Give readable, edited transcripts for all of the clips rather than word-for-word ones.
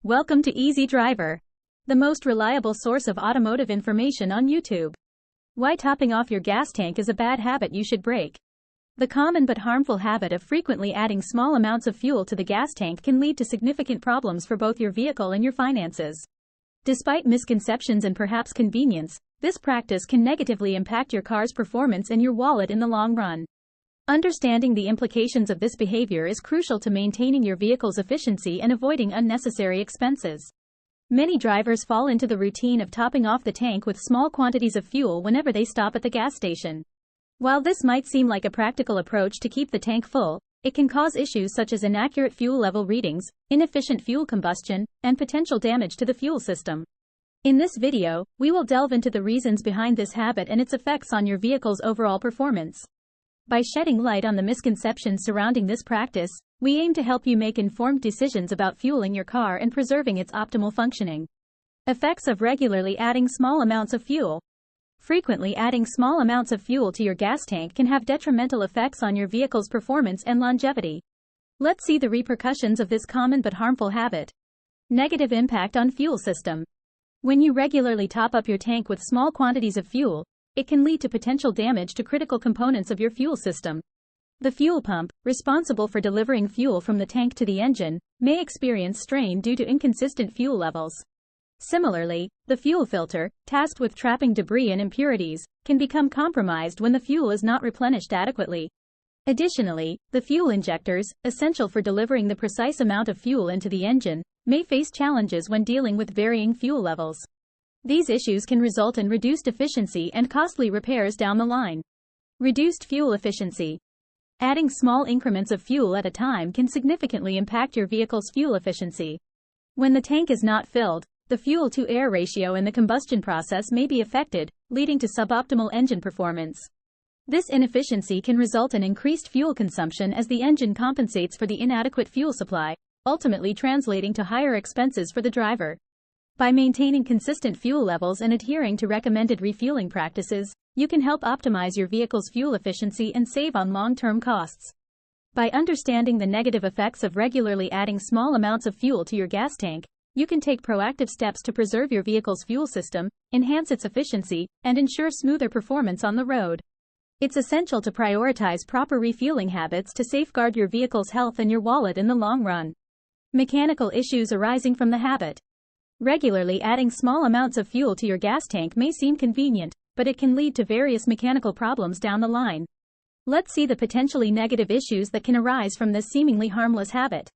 Welcome to Easy Driver, the most reliable source of automotive information on YouTube. Why topping off your gas tank is a bad habit you should break. The common but harmful habit of frequently adding small amounts of fuel to the gas tank can lead to significant problems for both your vehicle and your finances. Despite misconceptions and perhaps convenience, this practice can negatively impact your car's performance and your wallet in the long run. Understanding the implications of this behavior is crucial to maintaining your vehicle's efficiency and avoiding unnecessary expenses. Many drivers fall into the routine of topping off the tank with small quantities of fuel whenever they stop at the gas station. While this might seem like a practical approach to keep the tank full, it can cause issues such as inaccurate fuel level readings, inefficient fuel combustion, and potential damage to the fuel system. In this video, we will delve into the reasons behind this habit and its effects on your vehicle's overall performance. By shedding light on the misconceptions surrounding this practice, we aim to help you make informed decisions about fueling your car and preserving its optimal functioning. Effects of regularly adding small amounts of fuel. Frequently adding small amounts of fuel to your gas tank can have detrimental effects on your vehicle's performance and longevity. Let's see the repercussions of this common but harmful habit. Negative impact on fuel system. When you regularly top up your tank with small quantities of fuel, it can lead to potential damage to critical components of your fuel system. The fuel pump, responsible for delivering fuel from the tank to the engine, may experience strain due to inconsistent fuel levels. Similarly, the fuel filter, tasked with trapping debris and impurities, can become compromised when the fuel is not replenished adequately. Additionally, the fuel injectors, essential for delivering the precise amount of fuel into the engine, may face challenges when dealing with varying fuel levels. These issues can result in reduced efficiency and costly repairs down the line. Reduced fuel efficiency. Adding small increments of fuel at a time can significantly impact your vehicle's fuel efficiency. When the tank is not filled, the fuel-to-air ratio in the combustion process may be affected, leading to suboptimal engine performance. This inefficiency can result in increased fuel consumption as the engine compensates for the inadequate fuel supply, ultimately translating to higher expenses for the driver. By maintaining consistent fuel levels and adhering to recommended refueling practices, you can help optimize your vehicle's fuel efficiency and save on long-term costs. By understanding the negative effects of regularly adding small amounts of fuel to your gas tank, you can take proactive steps to preserve your vehicle's fuel system, enhance its efficiency, and ensure smoother performance on the road. It's essential to prioritize proper refueling habits to safeguard your vehicle's health and your wallet in the long run. Mechanical issues arising from the habit. Regularly adding small amounts of fuel to your gas tank may seem convenient, but it can lead to various mechanical problems down the line. Let's see the potentially negative issues that can arise from this seemingly harmless habit.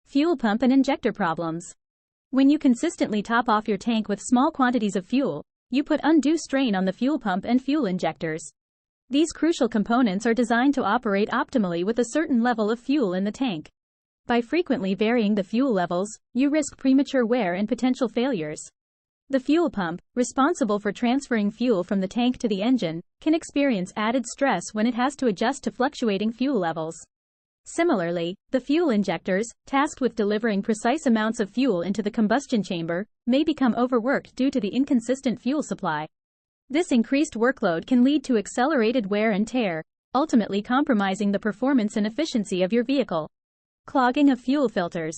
Fuel pump and injector problems. When you consistently top off your tank with small quantities of fuel, you put undue strain on the fuel pump and fuel injectors. These crucial components are designed to operate optimally with a certain level of fuel in the tank. By frequently varying the fuel levels, you risk premature wear and potential failures. The fuel pump, responsible for transferring fuel from the tank to the engine, can experience added stress when it has to adjust to fluctuating fuel levels. Similarly, the fuel injectors, tasked with delivering precise amounts of fuel into the combustion chamber, may become overworked due to the inconsistent fuel supply. This increased workload can lead to accelerated wear and tear, ultimately compromising the performance and efficiency of your vehicle. Clogging of fuel filters.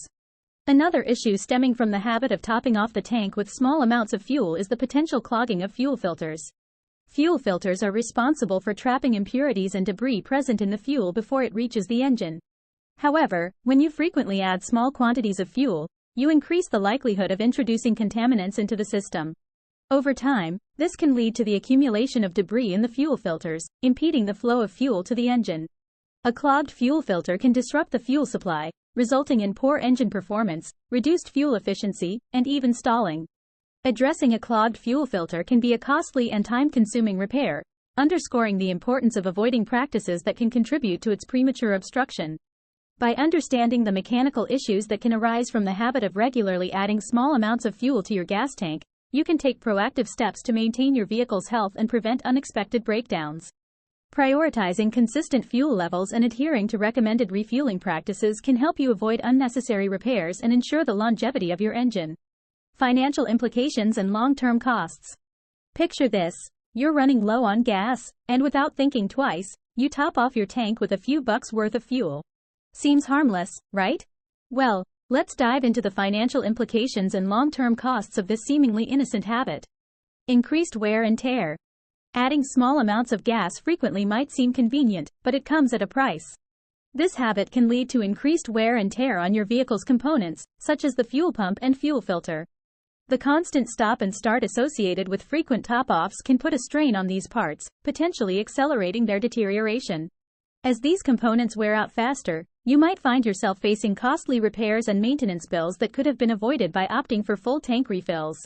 Another issue stemming from the habit of topping off the tank with small amounts of fuel is the potential clogging of fuel filters. Fuel filters are responsible for trapping impurities and debris present in the fuel before it reaches the engine. However, when you frequently add small quantities of fuel, you increase the likelihood of introducing contaminants into the system. Over time, this can lead to the accumulation of debris in the fuel filters, impeding the flow of fuel to the engine. A clogged fuel filter can disrupt the fuel supply, resulting in poor engine performance, reduced fuel efficiency, and even stalling. Addressing a clogged fuel filter can be a costly and time-consuming repair, underscoring the importance of avoiding practices that can contribute to its premature obstruction. By understanding the mechanical issues that can arise from the habit of regularly adding small amounts of fuel to your gas tank, you can take proactive steps to maintain your vehicle's health and prevent unexpected breakdowns. Prioritizing consistent fuel levels and adhering to recommended refueling practices can help you avoid unnecessary repairs and ensure the longevity of your engine. Financial implications and long-term costs. Picture this: you're running low on gas, and without thinking twice, you top off your tank with a few bucks worth of fuel. Seems harmless, right? Well, Let's dive into the financial implications and long-term costs of this seemingly innocent habit. Increased wear and tear. Adding small amounts of gas frequently might seem convenient, but it comes at a price. This habit can lead to increased wear and tear on your vehicle's components, such as the fuel pump and fuel filter. The constant stop and start associated with frequent top-offs can put a strain on these parts, potentially accelerating their deterioration. As these components wear out faster, you might find yourself facing costly repairs and maintenance bills that could have been avoided by opting for full tank refills.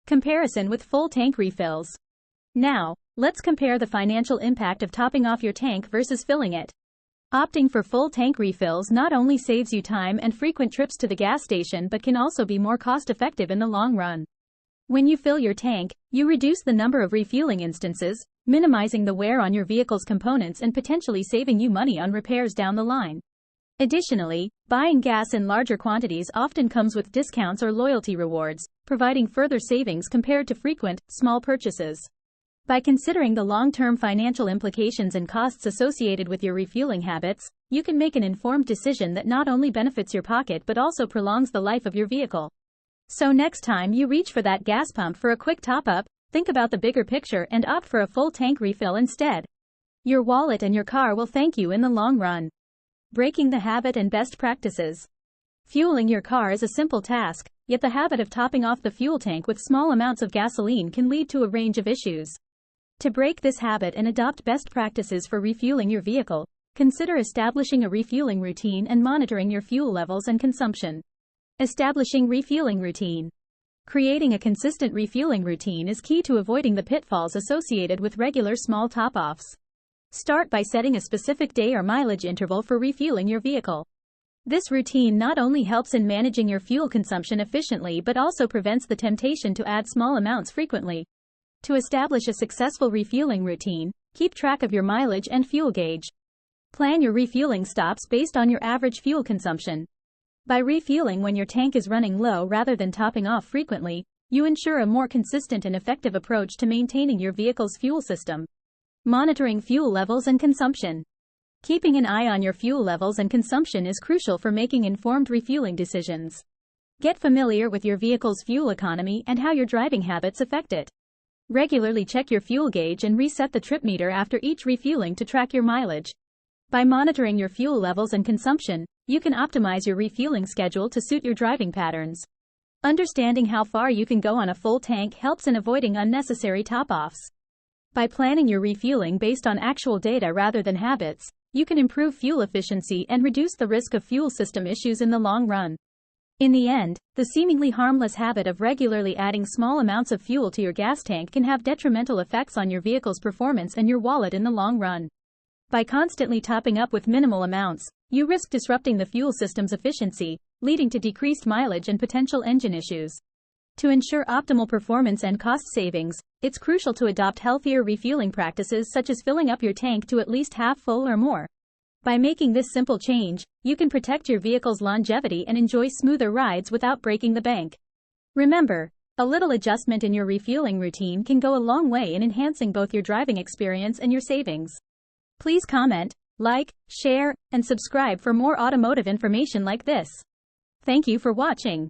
Comparison with full tank refills. Now, let's compare the financial impact of topping off your tank versus filling it. Opting for full tank refills not only saves you time and frequent trips to the gas station but can also be more cost-effective in the long run. When you fill your tank, you reduce the number of refueling instances, minimizing the wear on your vehicle's components and potentially saving you money on repairs down the line. Additionally, buying gas in larger quantities often comes with discounts or loyalty rewards, providing further savings compared to frequent, small purchases. By considering the long-term financial implications and costs associated with your refueling habits, you can make an informed decision that not only benefits your pocket but also prolongs the life of your vehicle. So next time you reach for that gas pump for a quick top-up, think about the bigger picture and opt for a full tank refill instead. Your wallet and your car will thank you in the long run. Breaking the habit and best practices. Fueling your car is a simple task, yet the habit of topping off the fuel tank with small amounts of gasoline can lead to a range of issues. To break this habit and adopt best practices for refueling your vehicle, consider establishing a refueling routine and monitoring your fuel levels and consumption. Establishing refueling routine. Creating a consistent refueling routine is key to avoiding the pitfalls associated with regular small top-offs. Start by setting a specific day or mileage interval for refueling your vehicle. This routine not only helps in managing your fuel consumption efficiently but also prevents the temptation to add small amounts frequently. To establish a successful refueling routine, keep track of your mileage and fuel gauge. Plan your refueling stops based on your average fuel consumption. By refueling when your tank is running low rather than topping off frequently, you ensure a more consistent and effective approach to maintaining your vehicle's fuel system. Monitoring fuel levels and consumption. Keeping an eye on your fuel levels and consumption is crucial for making informed refueling decisions. Get familiar with your vehicle's fuel economy and how your driving habits affect it. Regularly check your fuel gauge and reset the trip meter after each refueling to track your mileage. By monitoring your fuel levels and consumption, you can optimize your refueling schedule to suit your driving patterns. Understanding how far you can go on a full tank helps in avoiding unnecessary top-offs. By planning your refueling based on actual data rather than habits, you can improve fuel efficiency and reduce the risk of fuel system issues in the long run. In the end, the seemingly harmless habit of regularly adding small amounts of fuel to your gas tank can have detrimental effects on your vehicle's performance and your wallet in the long run. By constantly topping up with minimal amounts, you risk disrupting the fuel system's efficiency, leading to decreased mileage and potential engine issues. To ensure optimal performance and cost savings, it's crucial to adopt healthier refueling practices such as filling up your tank to at least half full or more. By making this simple change, you can protect your vehicle's longevity and enjoy smoother rides without breaking the bank. Remember, a little adjustment in your refueling routine can go a long way in enhancing both your driving experience and your savings. Please comment, like, share, and subscribe for more automotive information like this. Thank you for watching.